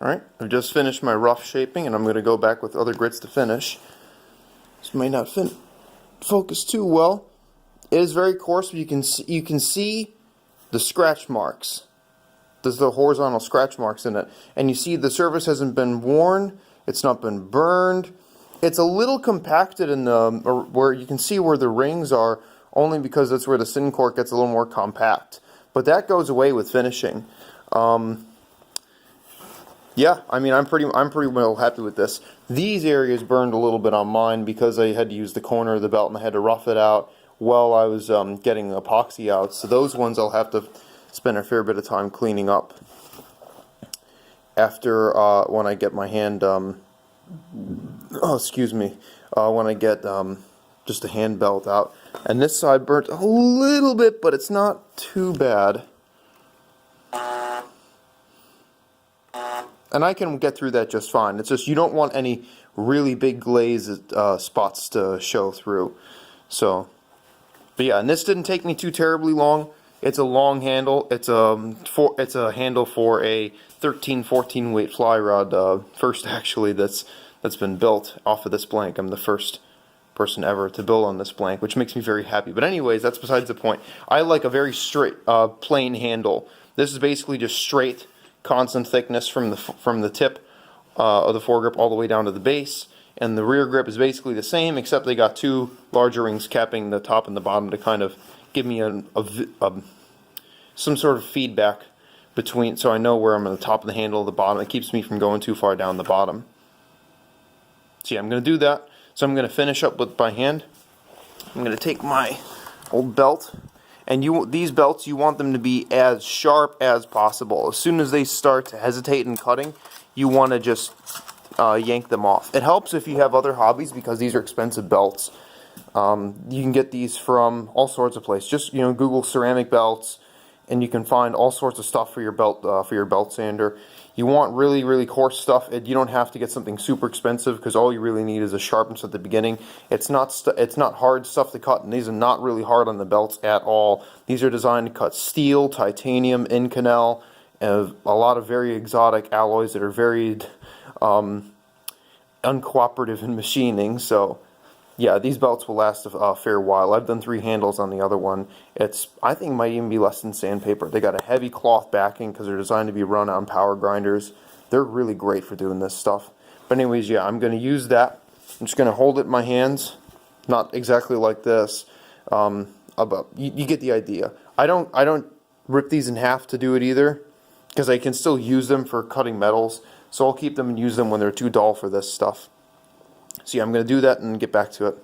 Alright, I've just finished my rough shaping and I'm going to go back with other grits to finish. This might not focus too well. It is very coarse, but you can see the scratch marks. There's the horizontal scratch marks in it. And you see the surface hasn't been worn, it's not been burned. It's a little compacted in the, where you can see where the rings are, only because that's where the Syncork gets a little more compact. But that goes away with finishing. Yeah, I mean, I'm pretty well happy with this. These areas burned a little bit on mine because I had to use the corner of the belt and I had to rough it out while I was getting the epoxy out. So those ones I'll have to spend a fair bit of time cleaning up after when I get my hand. When I get just a hand belt out. And this side burnt a little bit, but it's not too bad. And I can get through that just fine. It's just you don't want any really big glaze spots to show through. So, but yeah, and this didn't take me too terribly long. It's a long handle. It's a handle for a 13-14 weight fly rod. First actually that's been built off of this blank. I'm the first person ever to build on this blank, which makes me very happy. But anyways, that's besides the point. I like a very straight, plain handle. This is basically just straight, constant thickness from the tip of the foregrip all the way down to the base, and the rear grip is basically the same, except they got two larger rings capping the top and the bottom to kind of give me some sort of feedback between, so I know where I'm on the top of the handle or the bottom. It keeps me from going too far down the bottom. So yeah, I'm going to do that. So I'm going to finish up with by hand. I'm going to take my old belt. And these belts, you want them to be as sharp as possible. As soon as they start to hesitate in cutting, you want to just yank them off. It helps if you have other hobbies because these are expensive belts. You can get these from all sorts of places. Just Google ceramic belts, and you can find all sorts of stuff for your belt sander. You want really, really coarse stuff. You don't have to get something super expensive because all you really need is a sharpness at the beginning. It's not hard stuff to cut, and these are not really hard on the belts at all. These are designed to cut steel, titanium, Inconel, and a lot of very exotic alloys that are very uncooperative in machining. So yeah, these belts will last a fair while. I've done 3 handles on the other one. I think might even be less than sandpaper. They got a heavy cloth backing because they're designed to be run on power grinders. They're really great for doing this stuff. But anyways, yeah, I'm going to use that. I'm just going to hold it in my hands. Not exactly like this. You get the idea. I don't rip these in half to do it either, because I can still use them for cutting metals. So I'll keep them and use them when they're too dull for this stuff. So yeah, I'm going to do that and get back to it.